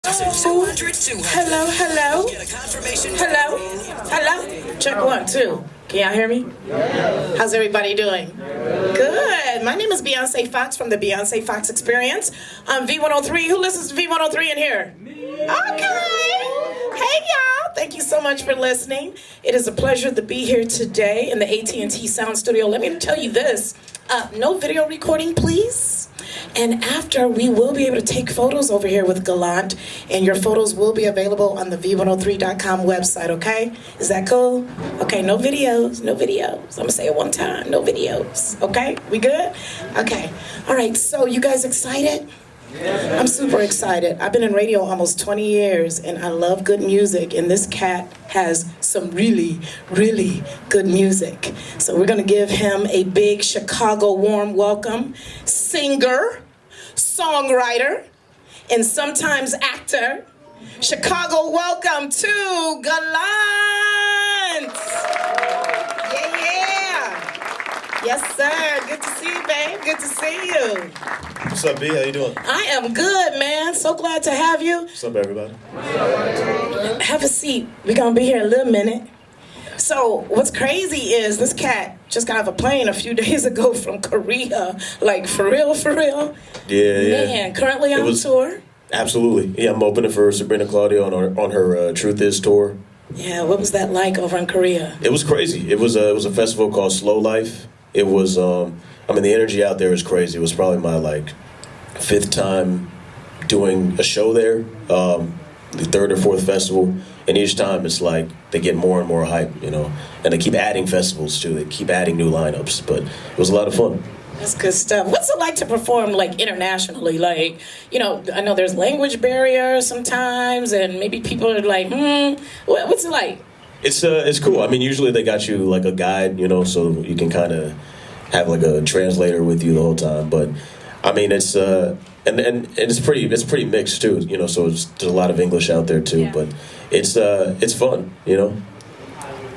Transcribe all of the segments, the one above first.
Hello, hello. Hello, hello. Check one, two. Can y'all hear me? How's everybody doing? Good. My name is Bioncé Foxx from the Bioncé Foxx Experience. I'm V103. Who listens to V103 in here? Okay. Hey, y'all. Thank you so much for listening. It is a pleasure to be here today in the AT&T Sound Studio. Let me tell you this. No video recording, please. And after, we will be able to take photos over here with Gallant, and your photos will be available on the v103.com website, okay? Is that cool? Okay, no videos, no videos. I'm gonna say it one time, no videos, okay? We good? Okay, all right, so you guys excited? I'm super excited. I've been in radio almost 20 years, and I love good music, and this cat has some really, really good music. So we're gonna give him a big Chicago warm welcome. Singer, songwriter, and sometimes actor. Chicago, welcome to Gallant. Yeah. Yes, sir. Good to see you, babe. Good to see you. What's up, B? How you doing? I am good, man. So glad to have you. What's up, everybody? Have a seat. We're going to be here a little minute. So what's crazy is this cat just got off a plane a few days ago from Korea. Like, for real, for real. Yeah. Man, currently on tour. Absolutely. Yeah, I'm opening for Sabrina Claudio on her Truth Is tour. Yeah, what was that like over in Korea? It was crazy. It was a festival called Slow Life. It was, the energy out there is crazy. It was probably my, fifth time doing a show there, the third or fourth festival. And each time it's like they get more and more hype, and they keep adding festivals too. They keep adding new lineups, but it was a lot of fun. That's good stuff. What's it like to perform internationally? I know there's language barriers sometimes, and maybe people are like, what's it like? It's cool. Usually they got you a guide, so you can kind of have a translator with you the whole time. But it's and it's pretty mixed too, So there's a lot of English out there too, yeah. But it's fun,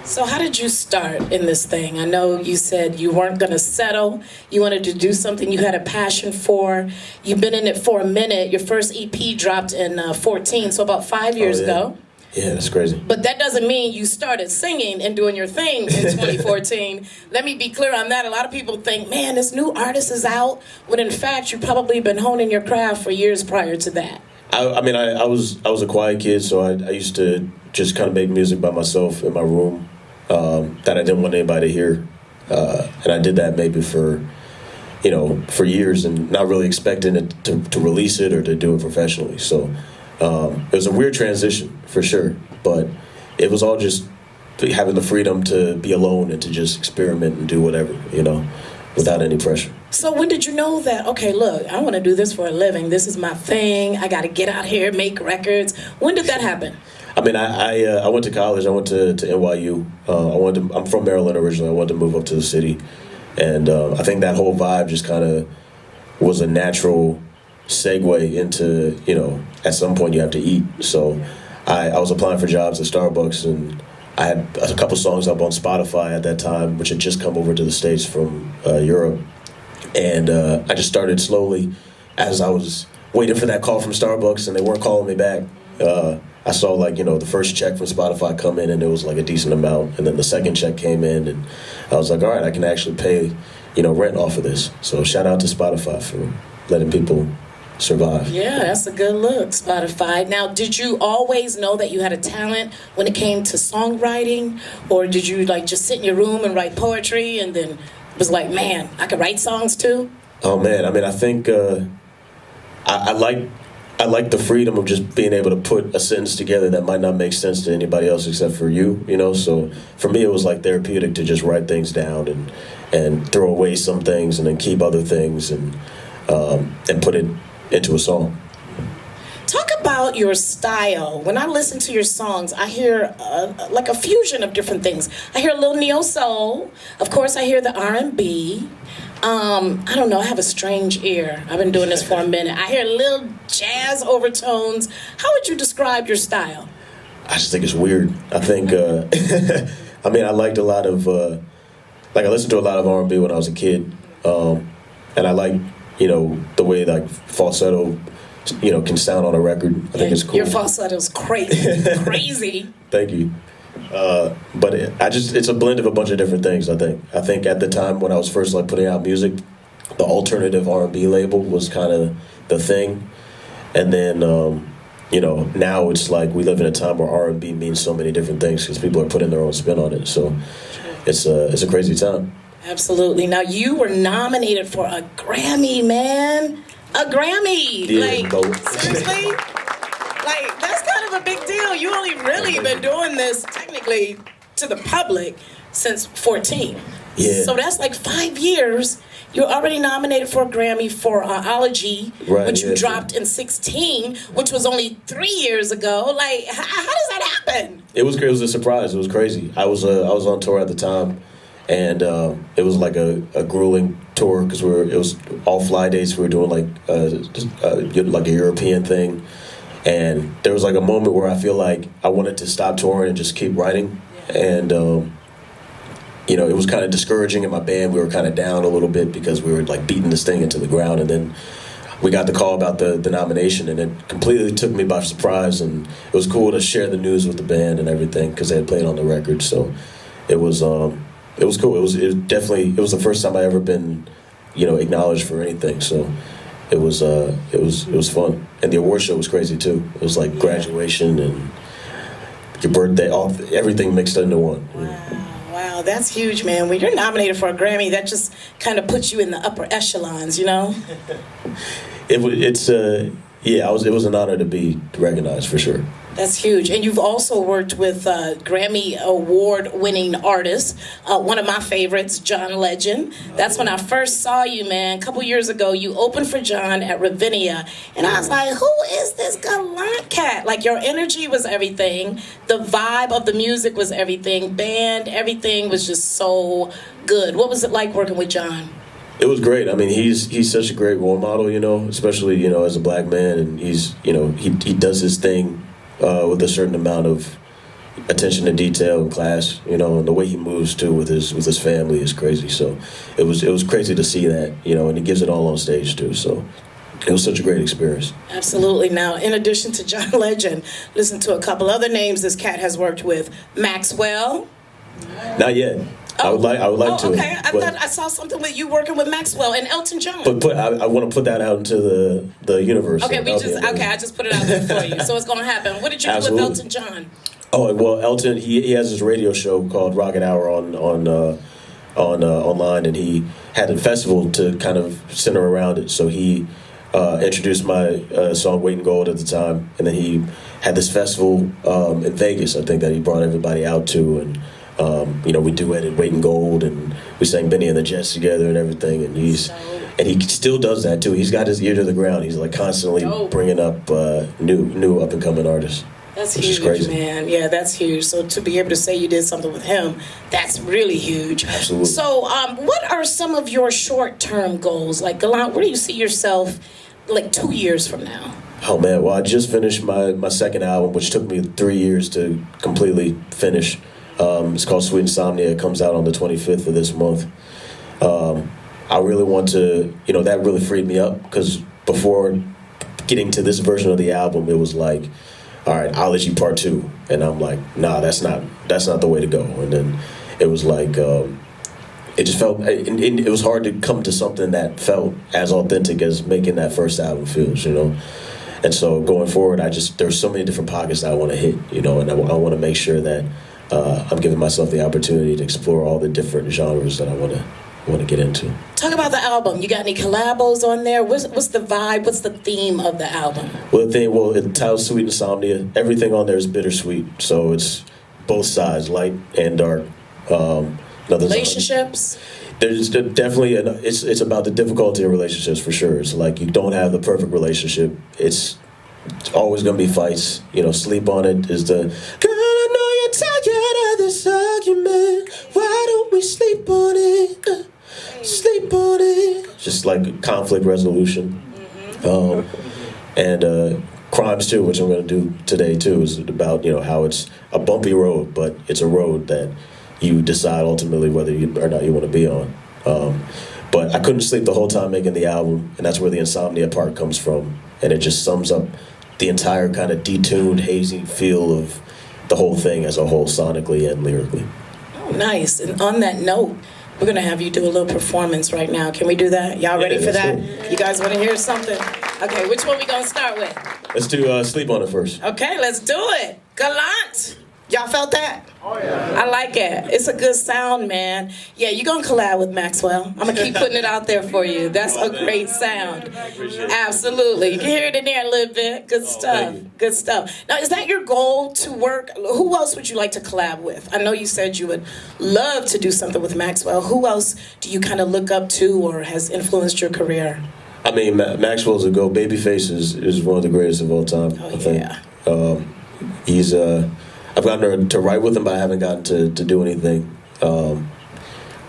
So how did you start in this thing? I know you said you weren't going to settle. You wanted to do something you had a passion for. You've been in it for a minute. Your first EP dropped in 2014, so about 5 years ago. Yeah, that's crazy. But that doesn't mean you started singing and doing your thing in 2014. Let me be clear on that. A lot of people think, man, this new artist is out, when in fact you've probably been honing your craft for years prior to that. I was a quiet kid, so I used to just kind of make music by myself in my room that I didn't want anybody to hear, and I did that maybe for years and not really expecting it to release it or to do it professionally. So. It was a weird transition, for sure, but it was all just having the freedom to be alone and to just experiment and do whatever, without any pressure. So when did you know that, okay, look, I want to do this for a living. This is my thing. I got to get out here, make records. When did that happen? I went to college. I went to NYU. I'm from Maryland originally. I wanted to move up to the city. And I think that whole vibe just kind of was a natural segue into, at some point you have to eat. So I was applying for jobs at Starbucks, and I had a couple songs up on Spotify at that time, which had just come over to the States from Europe. And I just started slowly, as I was waiting for that call from Starbucks and they weren't calling me back. I saw the first check from Spotify come in, and it was a decent amount. And then the second check came in, and I was like, all right, I can actually pay, rent off of this. So shout out to Spotify for letting people survive. Yeah, that's a good look, Spotify. Now, did you always know that you had a talent when it came to songwriting? Or did you just sit in your room and write poetry and then was like, man, I could write songs too? Oh man, I think I like the freedom of just being able to put a sentence together that might not make sense to anybody else except for you, So for me, it was therapeutic to just write things down and throw away some things and then keep other things and put it into a song. Talk about your style. When I listen to your songs, I hear a fusion of different things. I hear a little neo soul. Of course, I hear the R&B. I don't know. I have a strange ear. I've been doing this for a minute. I hear little jazz overtones. How would you describe your style? I just think it's weird. I think, I liked a lot of, I listened to a lot of R&B when I was a kid. And I like, the way falsetto can sound on a record. I think it's cool. Your falsetto is crazy, crazy. Thank you. But it's a blend of a bunch of different things. I think at the time when I was first like putting out music, the alternative R&B label was kind of the thing, and then now it's like we live in a time where R&B means so many different things because people are putting their own spin on it. So it's a crazy time. Absolutely. Now you were nominated for a Grammy, man. A Grammy. Seriously? That's kind of a big deal. You only really been doing this technically to the public since 14. Yeah. So that's like 5 years. You're already nominated for a Grammy for Ology, which you dropped in 16, which was only 3 years ago. Like, how does that happen? It was a surprise. It was crazy. I was on tour at the time, and it was like a grueling tour because it was all fly dates. We were doing like a European thing, and there was like a moment where I feel like I wanted to stop touring and just keep writing, and it was kind of discouraging in my band. We were kind of down a little bit because we were like beating this thing into the ground, and then we got the call about the nomination, and it completely took me by surprise, and it was cool to share the news with the band and everything because they had played on the record. So it was cool. It was the first time I ever been acknowledged for anything. So it was fun, and the award show was crazy too. It was like graduation and your birthday, everything mixed into one. Wow, that's huge, man. When you're nominated for a Grammy, that just kind of puts you in the upper echelons, It was an honor to be recognized for sure. That's huge. And you've also worked with Grammy Award-winning artists. One of my favorites, John Legend. That's when I first saw you, man. A couple years ago, you opened for John at Ravinia. And I was like, who is this Gallant cat? Like, your energy was everything. The vibe of the music was everything. Band, everything was just so good. What was it like working with John? It was great. I mean, he's such a great role model, especially, as a black man. And he's, he does his thing with a certain amount of attention to detail and class, and the way he moves too with his family is crazy. So it was crazy to see that, and he gives it all on stage too. So it was such a great experience. Absolutely. Now, in addition to John Legend, listen to a couple other names this cat has worked with. Maxwell. Not yet. I would like to. Okay. I thought I saw something with you working with Maxwell and Elton John. But I want to put that out into the universe. Okay, I just put it out there for you. So it's going to happen. What did you do with Elton John? Oh, well, Elton, he has his radio show called Rocket Hour on online, and he had a festival to kind of center around it. So he introduced my song "Weight in Gold" at the time, and then he had this festival in Vegas, I think, that he brought everybody out to, and we duetted "Weight in Gold," and we sang Benny and the Jets together and everything. And he still does that too. He's got his ear to the ground. He's like constantly bringing up new up and coming artists. That's huge, man. Yeah, that's huge. So to be able to say you did something with him, that's really huge. Absolutely. So what are some of your short-term goals? Like, Gallant, where do you see yourself like 2 years from now? Oh man, well, I just finished my second album, which took me 3 years to completely finish. It's called Sweet Insomnia. It comes out on the 25th of this month. I really want to, that really freed me up because before getting to this version of the album, it was like, all right, Ology Part 2. And I'm like, nah, that's not the way to go. And then it was like, it just felt, it was hard to come to something that felt as authentic as making that first album feels, And so going forward, there's so many different pockets that I want to hit, and I want to make sure that I'm giving myself the opportunity to explore all the different genres that I want to get into. Talk about the album. You got any collabos on there? What's the vibe? What's the theme of the album? Well, it's titled Sweet Insomnia. Everything on there is bittersweet, so it's both sides, light and dark. Relationships? There's definitely, it's about the difficulty of relationships for sure. It's like you don't have the perfect relationship. It's always going to be fights. Sleep on It is the... Tired of this argument. Why don't we sleep on it? Sleep on it. Just like conflict resolution. And Crimes too, which I'm going to do today too, is about how it's a bumpy road, but it's a road that you decide ultimately whether you or not you want to be on. But I couldn't sleep the whole time making the album, and that's where the insomnia part comes from. and it just sums up the entire kind of detuned, hazy feel of the whole thing as a whole, sonically and lyrically. Oh, nice. And on that note, we're going to have you do a little performance right now. Can we do that? Y'all ready for that? Sure. You guys want to hear something? Okay, which one we going to start with? Let's do Sleep on It first. Okay, let's do it. Gallant. Y'all felt that? Oh, yeah. I like it. It's a good sound, man. Yeah, you're going to collab with Maxwell. I'm going to keep putting it out there for you. That's a great sound. Absolutely. You can hear it in there a little bit. Good stuff. Good stuff. Now, is that your goal to work? Who else would you like to collab with? I know you said you would love to do something with Maxwell. Who else do you kind of look up to or has influenced your career? I mean, Maxwell's a go. Babyface is one of the greatest of all time, I think. He's... I've gotten to write with him, but I haven't gotten to do anything on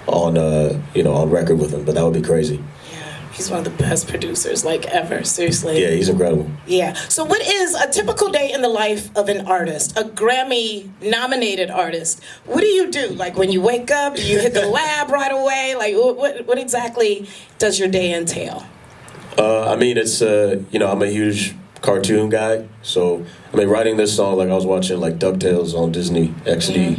record with him. But that would be crazy. Yeah, he's one of the best producers like ever. Seriously. Yeah, he's incredible. Yeah. So, what is a typical day in the life of an artist, a Grammy-nominated artist? What do you do? Like when you wake up, do you hit the lab right away? Like what exactly does your day entail? I mean, it's I'm a huge cartoon guy, so I mean, writing this song, like I was watching like DuckTales on Disney XD,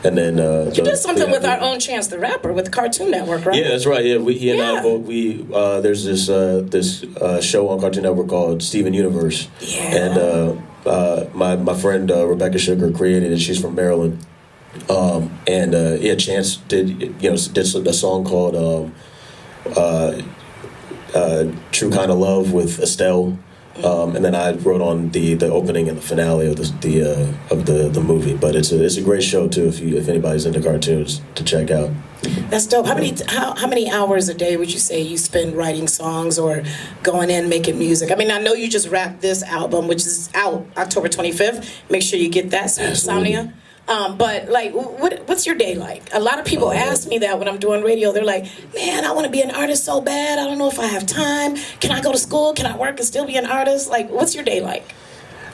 and then you did something with our own Chance the Rapper with Cartoon Network, right? Yeah, that's right. Yeah, he and I both. There's this show on Cartoon Network called Steven Universe, and my friend Rebecca Sugar created it. She's from Maryland, Chance did a song called True Kind of Love with Estelle. And then I wrote on the opening and the finale of the movie. But it's a great show too if anybody's into cartoons to check out. That's dope. How many hours a day would you say you spend writing songs or going in making music? I mean, I know you just wrapped this album, which is out October 25th. Make sure you get that. Insomnia. But like, what's your day like? A lot of people ask me that when I'm doing radio. They're like, "Man, I want to be an artist so bad. I don't know if I have time. Can I go to school? Can I work and still be an artist?" Like, what's your day like?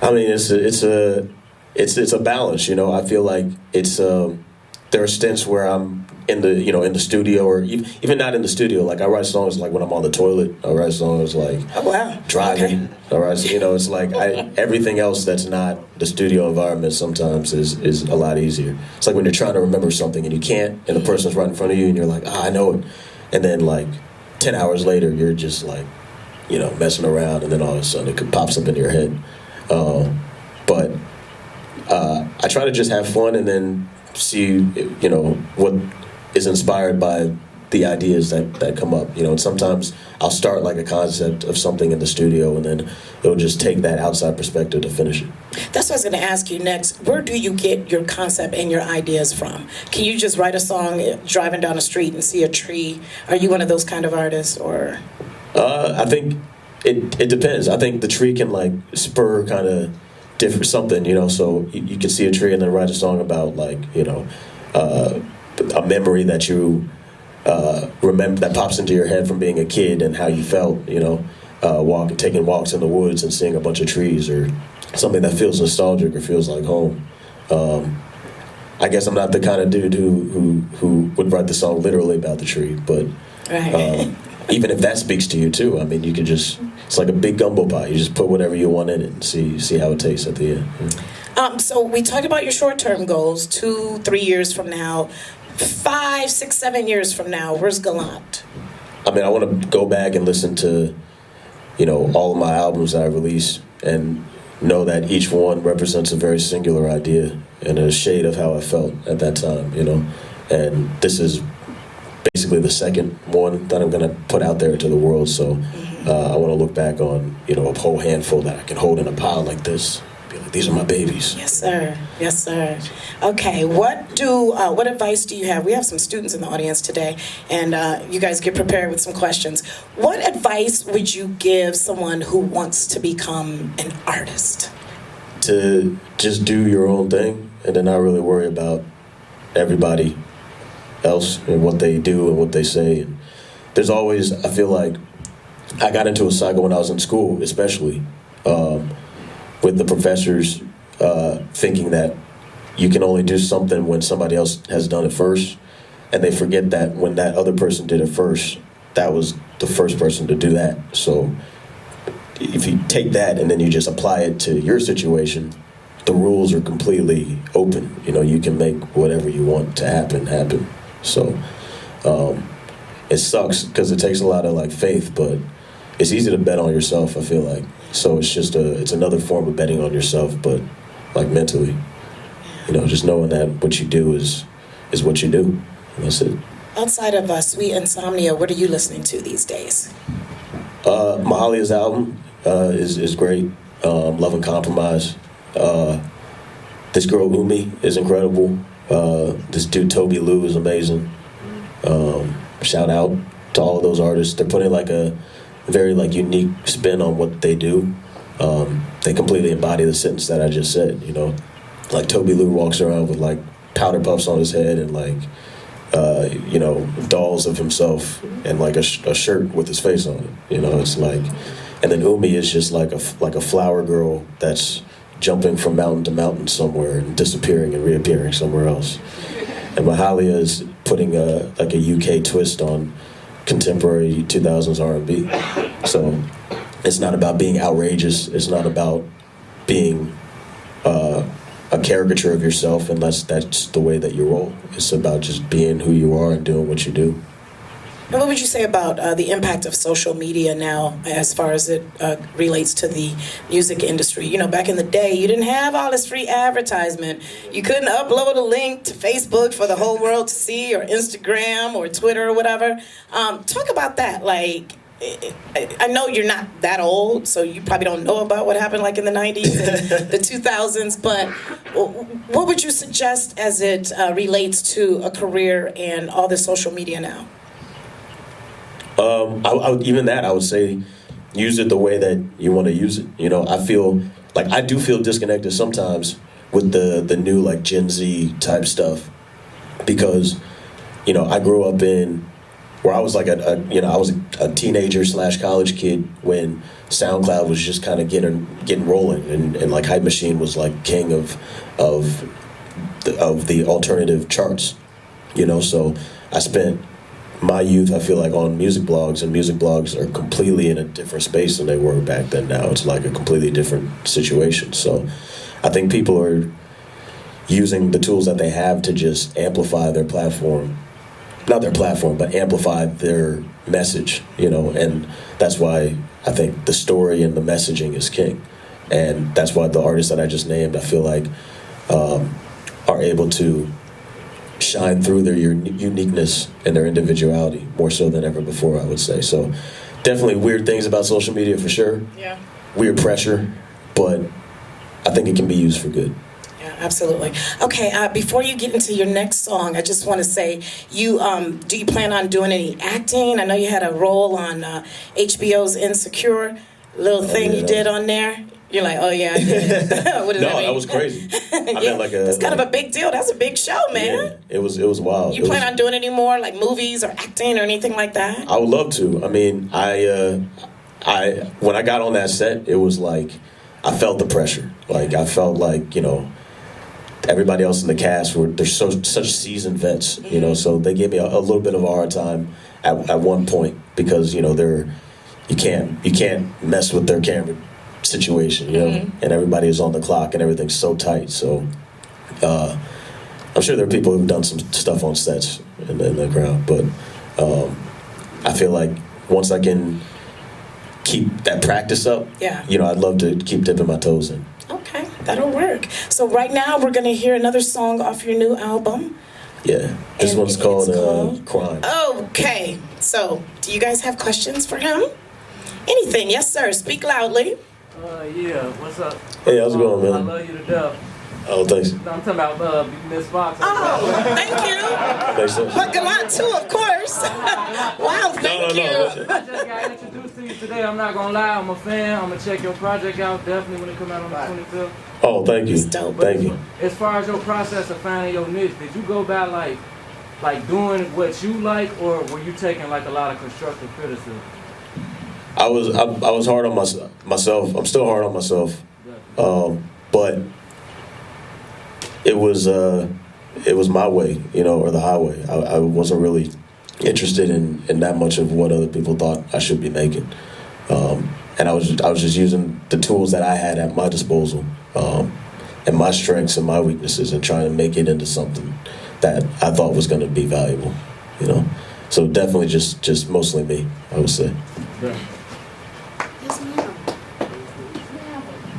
I mean, it's a balance. I feel like there are stints where I'm in the studio, or even not in the studio. Like I write songs like when I'm on the toilet. I write songs like driving. Okay. I write, it's like everything else that's not the studio environment sometimes is a lot easier. It's like when you're trying to remember something and you can't, and the person's right in front of you, and you're like, I know it, and then like 10 hours later, you're just like, messing around, and then all of a sudden it pops up in your head. But I try to just have fun and then see, what is inspired by the ideas that come up. And sometimes I'll start like a concept of something in the studio, and then it'll just take that outside perspective to finish it. That's what I was going to ask you next. Where do you get your concept and your ideas from? Can you just write a song driving down the street and see a tree? Are you one of those kind of artists, or? I think it depends. I think the tree can like spur kind of different something, so you can see a tree and then write a song about like, a memory that you remember that pops into your head from being a kid and how you felt, taking walks in the woods and seeing a bunch of trees, or something that feels nostalgic or feels like home. I guess I'm not the kind of dude who would write the song literally about the tree, but even if that speaks to you too, I mean, you could it's like a big gumbo pie. You just put whatever you want in it and see how it tastes at the end. So we talked about your short-term goals, 2-3 years from now, 5, 6, 7 years from now. Where's Gallant? I mean, I want to go back and listen to, all of my albums that I released and know that each one represents a very singular idea and a shade of how I felt at that time, And this is basically the second one that I'm going to put out there to the world. So I want to look back on, a whole handful that I can hold in a pile like this. Be like, these are my babies. Yes, sir. Yes, sir. Okay, what advice do you have? We have some students in the audience today, and you guys get prepared with some questions. What advice would you give someone who wants to become an artist? To just do your own thing and then not really worry about everybody else and what they do and what they say. And there's always, I feel like, I got into a cycle when I was in school, especially with the professors thinking that you can only do something when somebody else has done it first, and they forget that when that other person did it first, that was the first person to do that. So if you take that and then you just apply it to your situation, the rules are completely open. You know, you can make whatever you want to happen. So it sucks because it takes a lot of like faith, but it's easy to bet on yourself, I feel like. So it's another form of betting on yourself, but like mentally. You know, just knowing that what you do is what you do. And that's it. Outside of Sweet Insomnia, what are you listening to these days? Mahalia's album is great. Love and Compromise. This girl Umi is incredible. This dude Toby Lou is amazing. Shout out to all of those artists. They're putting like a very like unique spin on what they do. They completely embody the sentence that I just said. You know, like Toby Lou walks around with like powder puffs on his head and like you know, dolls of himself and like a shirt with his face on it. You know, it's like, and then Umi is just like a flower girl that's jumping from mountain to mountain somewhere and disappearing and reappearing somewhere else. And Mahalia is putting like a UK twist on contemporary 2000s R&B. So it's not about being outrageous. It's not about being a caricature of yourself unless that's the way that you roll. It's about just being who you are and doing what you do. And what would you say about the impact of social media now as far as it relates to the music industry? You know, back in the day, you didn't have all this free advertisement. You couldn't upload a link to Facebook for the whole world to see, or Instagram or Twitter or whatever. Talk about that. Like, I know you're not that old, so you probably don't know about what happened like in the 90s and the 2000s, but what would you suggest as it relates to a career and all the social media now? I would say use it the way that you want to use it. You know, I do feel disconnected sometimes with the new like Gen Z type stuff, because, you know, I grew up in where I was like I was a teenager / college kid when SoundCloud was just kind of getting rolling, and like Hype Machine was like king of the alternative charts, you know. So I spent my youth, I feel like, on music blogs, and music blogs are completely in a different space than they were back then. Now it's like a completely different situation. So I think people are using the tools that they have to just amplify their platform. Not their platform, but amplify their message, you know, and that's why I think the story and the messaging is king. And that's why the artists that I just named, I feel like, are able to shine through their uniqueness and their individuality more so than ever before, I would say. So definitely weird things about social media for sure. Yeah. Weird pressure, but I think it can be used for good. Yeah, absolutely. Okay, before you get into your next song, I just want to say, do you plan on doing any acting? I know you had a role on HBO's Insecure, little thing you did on there. You're like, oh yeah, I did. What does that mean? That was crazy. Yeah, that's kind of a big deal. That's a big show, man. Yeah, it was wild. You plan on doing any more like movies or acting or anything like that? I would love to. I mean, I when I got on that set, it was like I felt the pressure. Like I felt like, you know, everybody else in the cast they're such seasoned vets, you know, so they gave me a little bit of a hard time at one point because, you know, you can't mess with their camera situation, you know, and everybody is on the clock and everything's so tight. So I'm sure there are people who've done some stuff on sets in the crowd, but I feel like once I can keep that practice up, you know, I'd love to keep dipping my toes in. Okay, that'll work. So right now we're going to hear another song off your new album. Yeah, this one's called Crime. Okay, so do you guys have questions for him? Anything? Yes, sir. Speak loudly. Yeah, what's up? Hey, how's it going, man? I love you to death. Oh, thanks. No, I'm talking about Miss Foxx. Oh, thank you. Thanks, sir. But Gallant too, of course. Wow, thank you. I just got introduced to you today. I'm not gonna lie, I'm a fan. I'm gonna check your project out definitely when it come out on the 25th. Oh, thank you. Dope. Thank you. As far as your process of finding your niche, did you go by like doing what you like, or were you taking like a lot of constructive criticism? I was hard on myself. I'm still hard on myself, but it was my way, you know, or the highway. I wasn't really interested in that much of what other people thought I should be making. and I was just using the tools that I had at my disposal, and my strengths and my weaknesses, and trying to make it into something that I thought was going to be valuable, you know. So definitely just mostly me, I would say. Yeah. Yes, ma'am.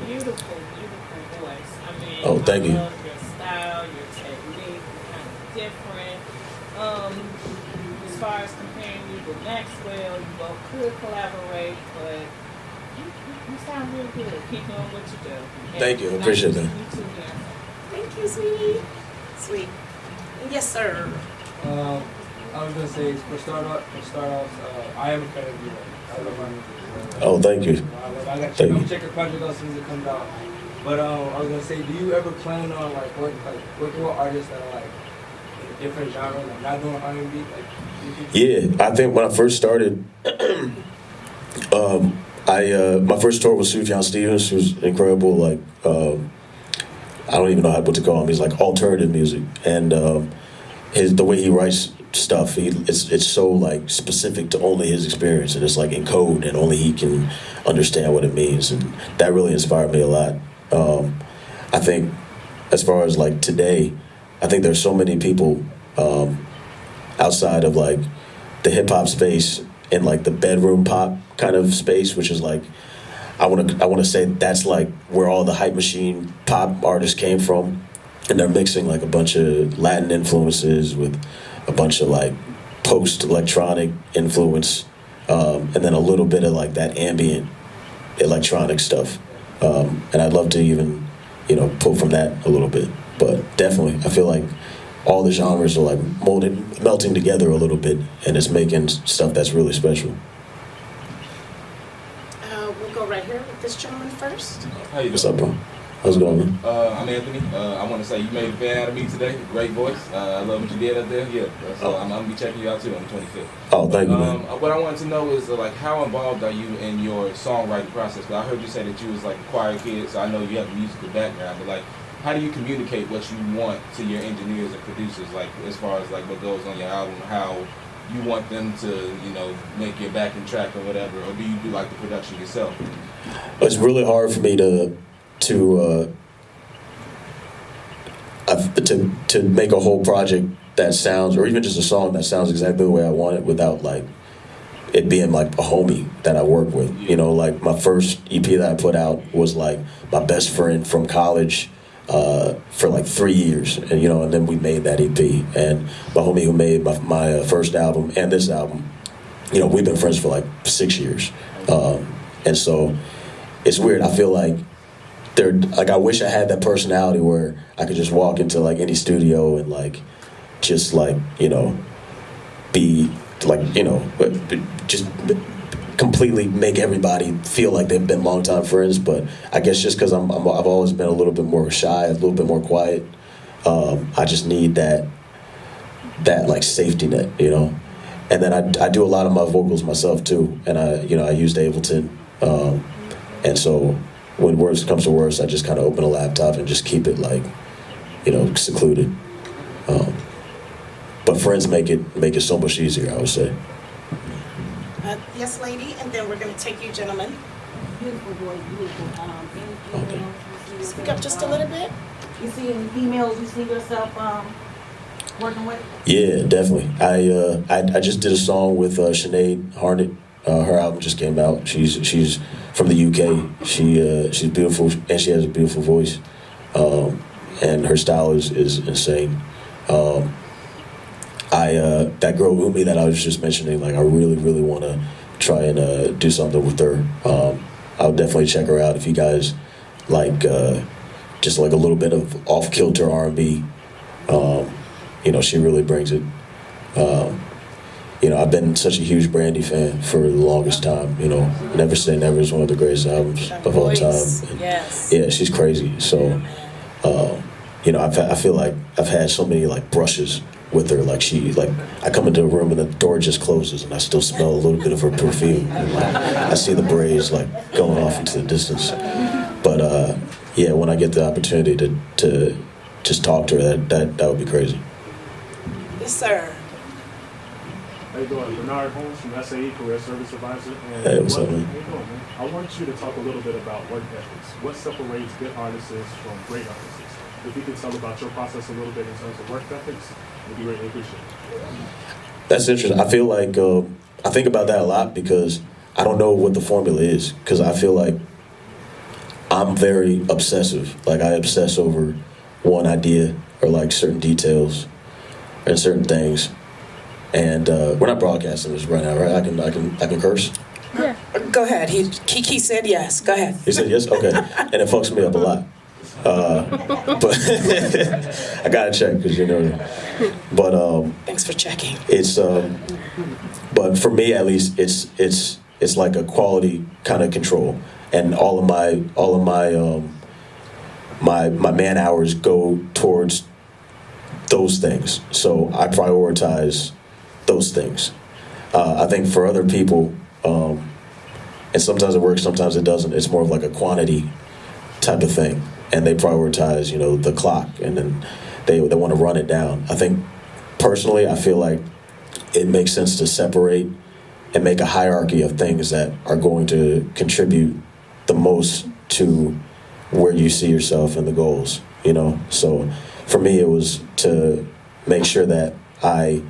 Beautiful, beautiful voice. I mean, Oh, thank you. I love your style, your technique, kind of different. As far as comparing you to Maxwell, you both could collaborate, but you sound real good. Keep doing what you do. And Thank you. I nice appreciate to that. meet you too, Beyonce. Thank you, sweetie. Sweet. Yes, sir. I was gonna say for start off, I am a fan of you. I love my music. Oh, thank you. I got Thank I'm you. check your project out as soon as it comes out. But I was gonna say, do you ever plan on working with artists that are like in a different genre, like not doing R&B? Yeah, I think when I first started, my first tour was Sufjan Stevens, who's incredible. Like, I don't even know what to call him. He's like alternative music, and the way he writes stuff, it's so like specific to only his experience, and it's like in code, and only he can understand what it means, and that really inspired me a lot. I think, as far as like today, I think there's so many people outside of like the hip hop space and like the bedroom pop kind of space, which is like I want to say that's like where all the hype machine pop artists came from, and they're mixing like a bunch of Latin influences with a bunch of like post electronic influence, and then a little bit of like that ambient electronic stuff, and I'd love to even pull from that a little bit, but definitely I feel like all the genres are like melting together a little bit, and it's making stuff that's really special. We'll go right here with this gentleman first. How you What's doing? up, bro? How's it going, man? I'm Anthony. I want to say you made a fan out of me today. Great voice. I love what you did up there. Yeah. So I'm gonna be checking you out too on the 25th. Oh, thank you, man. What I wanted to know is like how involved are you in your songwriting process? 'Cause I heard you say that you was like a choir kid, so I know you have a musical background. But like, how do you communicate what you want to your engineers and producers? Like as far as like what goes on your album, how you want them to make your backing track or whatever, or do you do like the production yourself? It's really hard for me to make a whole project that sounds, or even just a song that sounds exactly the way I want it, without like it being like a homie that I work with. Like my first EP that I put out was like my best friend from college for like 3 years, and then we made that EP. And my homie who made my first album and this album, we've been friends for like 6 years, and so it's weird. I feel like I wish I had that personality where I could just walk into like any studio and like just like be like just completely make everybody feel like they've been longtime friends. But I guess just because I've always been a little bit more shy, a little bit more quiet, I just need that like safety net, And then I do a lot of my vocals myself too, and I used Ableton, and so when worst comes to worst, I just kind of open a laptop and just keep it like secluded. But friends make it so much easier, I would say. Yes, lady, and then we're going to take you, gentlemen. Beautiful voice, beautiful. Speak up just a little bit. You see any females you see yourself working with? Yeah, definitely. I just did a song with Sinead Harnett. Her album just came out. She's from the UK. She's beautiful, and she has a beautiful voice. And her style is insane. That girl Umi that I was just mentioning, like I really, really want to try and do something with her. I'll definitely check her out if you guys like just like a little bit of off-kilter R&B. She really brings it. I've been such a huge Brandy fan for the longest time. Never Say Never is one of the greatest albums of all time. And yes. Yeah, she's crazy. So, I feel like I've had so many like brushes with her. Like I come into a room and the door just closes, and I still smell a little bit of her perfume. And, like, I see the braids like going off into the distance. But yeah, when I get the opportunity to just talk to her, that would be crazy. Yes, sir. How you doing? Bernard Holmes from SAE, Career Service Advisor. And Hey, what's up, man? How you doing, man? I want you to talk a little bit about work ethics. What separates good artists from great artists? If you could tell about your process a little bit in terms of work ethics, would be really appreciated. That's interesting. I feel like I think about that a lot because I don't know what the formula is. Because I feel like I'm very obsessive. Like I obsess over one idea or like certain details and certain things. And we're not broadcasting this right now, right? I can curse. Yeah. Go ahead. He said yes. Go ahead. He said yes. Okay, and it fucks me up a lot. But I gotta check because you know. But Thanks for checking. it's but for me at least, it's like a quality kind of control, and all of my man hours go towards those things. So I prioritize those things. I think for other people, and sometimes it works, sometimes it doesn't. It's more of like a quantity type of thing, and they prioritize, you know, the clock, and then they want to run it down. I think personally, I feel like it makes sense to separate and make a hierarchy of things that are going to contribute the most to where you see yourself and the goals, you know? So for me, it was to make sure that I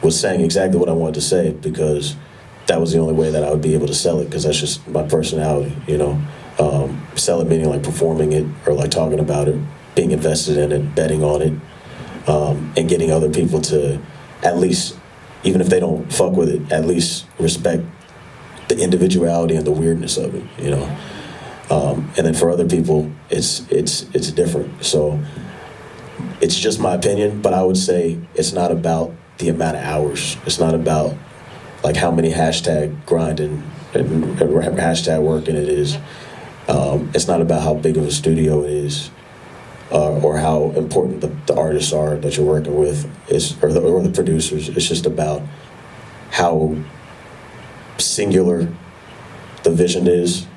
was saying exactly what I wanted to say, because that was the only way that I would be able to sell it, because that's just my personality, you know? Sell it meaning like performing it or like talking about it, being invested in it, betting on it, and getting other people to at least, even if they don't fuck with it, at least respect the individuality and the weirdness of it, you know? And then for other people, it's different. So it's just my opinion, but I would say it's not about the amount of hours. It's not about like how many hashtag grinding and hashtag working it is. It's not about how big of a studio it is, or how important the artists are that you're working with, or the producers. It's just about how singular the vision is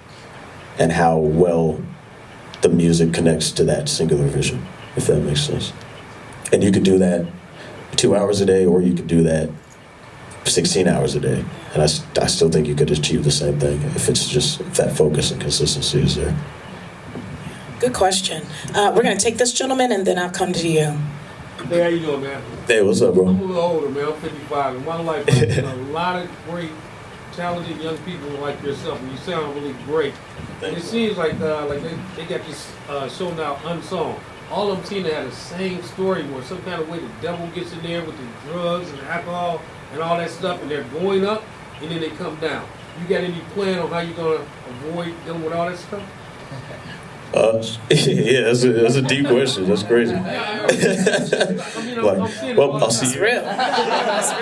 and how well the music connects to that singular vision, if that makes sense. And you could do that 2 hours a day, or you could do that 16 hours a day. And I still think you could achieve the same thing if that focus and consistency is there. Good question. We're going to take this gentleman, and then I'll come to you. Hey, how you doing, man? Hey, what's up, bro? I'm a little older, man. I'm 55. In my life, I've seen a lot of great, talented young people like yourself, and you sound really great. And it seems like they got this show now, Unsung. All of them seem to have the same story, where some kind of way the devil gets in there with the drugs and the alcohol and all that stuff, and they're going up, and then they come down. You got any plan on how you're going to avoid dealing with all that stuff? Yeah, that's a deep question. That's crazy. I mean, I'm seeing it all I'll the see That's you. real. That's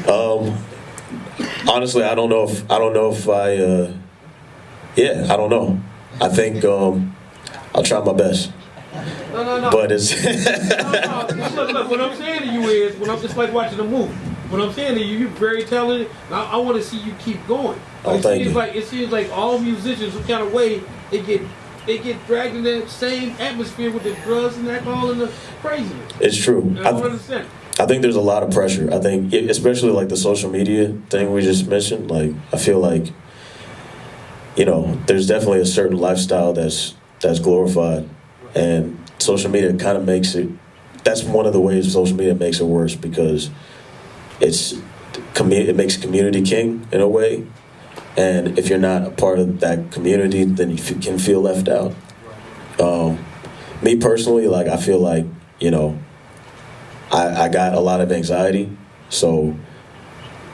real. Honestly, I don't know if I I don't know. I think I'll try my best. No. But it's Look, what I'm saying to you is, when I'm just like watching a movie. What I'm saying to you, you're very talented. Now I want to see you keep going. Oh, thank you. It seems like all musicians, some kind of way, they get dragged in that same atmosphere with the drugs and alcohol and the craziness. It's true. And I don't understand. I think there's a lot of pressure. I think, especially like the social media thing we just mentioned, like I feel like, you know, there's definitely a certain lifestyle that's glorified, and social media kind of makes it. That's one of the ways social media makes it worse, because it makes community king in a way, and if you're not a part of that community, then you can feel left out. Me personally, like I feel like, you know, I got a lot of anxiety, so,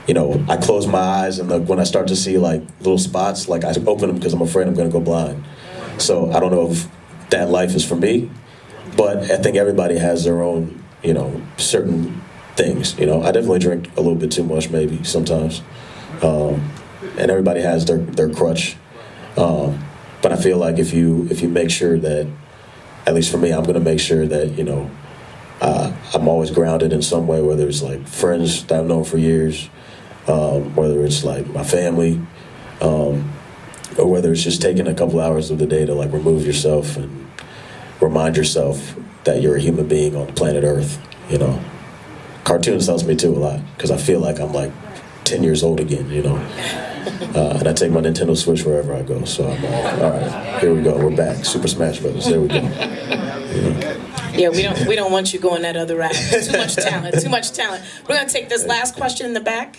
you know, I close my eyes, and when I start to see like little spots, like I open them because I'm afraid I'm going to go blind. So I don't know if that life is for me, but I think everybody has their own, you know, certain things. You know, I definitely drink a little bit too much, maybe sometimes, and everybody has their crutch. But I feel like if you make sure that, at least for me, I'm going to make sure that, you know, I'm always grounded in some way, whether it's like friends that I've known for years, whether it's like my family, or whether it's just taking a couple hours of the day to like remove yourself and remind yourself that you're a human being on planet Earth, you know. cartoons helps me too a lot because I feel like I'm like 10 years old again, you know. And I take my Nintendo Switch wherever I go. So I'm like, all right, here we go. We're back. Super Smash Brothers. There we go. Yeah, we don't want you going that other route. Too much talent. Too much talent. We're gonna take this last question in the back.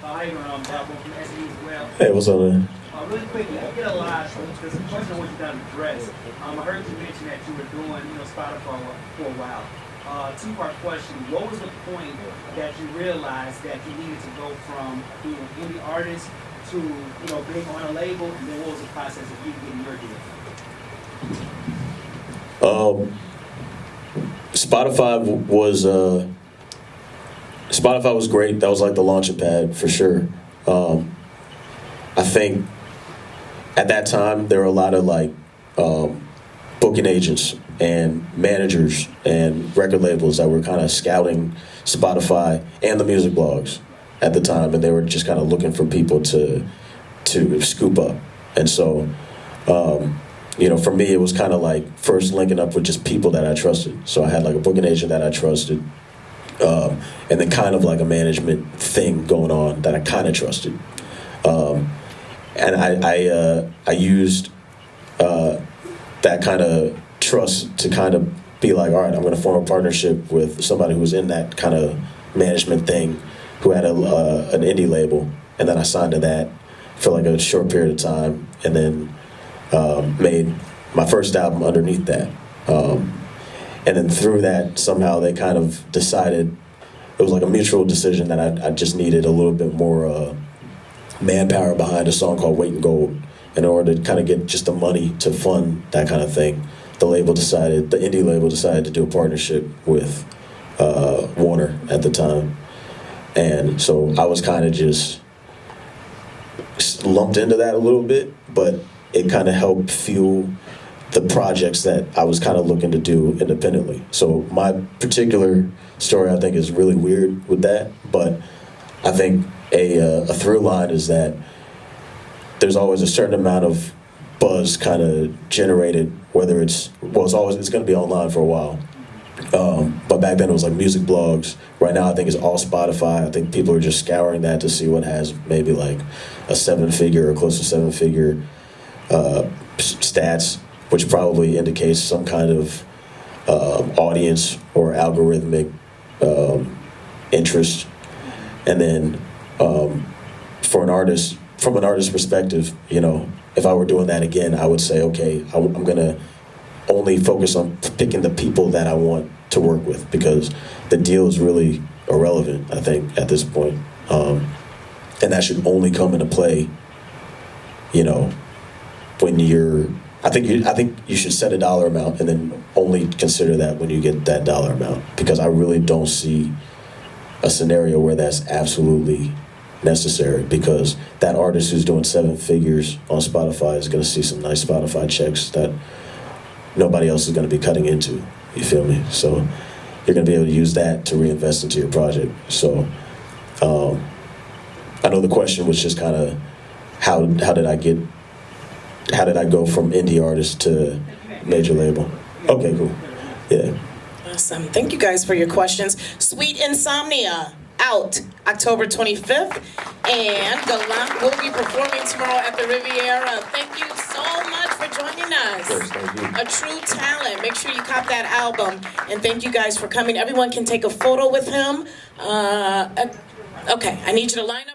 How you doing? I'm Bob from SE as well. Hey, what's up, man? Really quickly, I get a lot. There's a question I want you to address. I heard you mention that you were doing, Spotify for a while. Two-part question. What was the point that you realized that you needed to go from being an indie artist to, being on a label, and then what was the process of you getting your deal? Spotify was great. That was like the launching pad for sure. I think at that time there were a lot of like booking agents and managers and record labels that were kind of scouting Spotify and the music blogs at the time, and they were just kind of looking for people to scoop up. And so for me it was kind of like first linking up with just people that I trusted. So I had like a booking agent that I trusted, and then kind of like a management thing going on that I kind of trusted. And I used that kind of trust to kind of be like, all right, I'm going to form a partnership with somebody who was in that kind of management thing, who had an indie label, and then I signed to that for like a short period of time, and then made my first album underneath that. And then through that, somehow they kind of decided, it was like a mutual decision that I just needed a little bit more manpower behind a song called Weight in Gold in order to kind of get just the money to fund that kind of thing. The indie label decided to do a partnership with Warner at the time. And so I was kind of just lumped into that a little bit, but it kind of helped fuel the projects that I was kind of looking to do independently. So my particular story, I think, is really weird with that, but I think a through line is that there's always a certain amount of buzz kind of generated, whether it's going to be online for a while. But back then it was like music blogs. Right now I think it's all Spotify. I think people are just scouring that to see what has maybe like a 7-figure or close to 7-figure stats, which probably indicates some kind of audience or algorithmic interest. And then from an artist perspective, if I were doing that again, I would say, okay, I'm going to only focus on picking the people that I want to work with, because the deal is really irrelevant, I think, at this point. And that should only come into play, when I think you should set a dollar amount and then only consider that when you get that dollar amount, because I really don't see a scenario where that's absolutely necessary, because that artist who's doing 7 figures on Spotify is going to see some nice Spotify checks that nobody else is going to be cutting into. You feel me? So you're going to be able to use that to reinvest into your project. So I know the question was just kind of how did I go from indie artist to major label? Okay, cool. Yeah. Awesome. Thank you guys for your questions. Sweet Insomnia, out October 25th. And Gallant will be performing tomorrow at the Riviera. Thank you so much for joining us. Of course, thank you. A true talent. Make sure you cop that album. And thank you guys for coming. Everyone can take a photo with him. Okay, I need you to line up.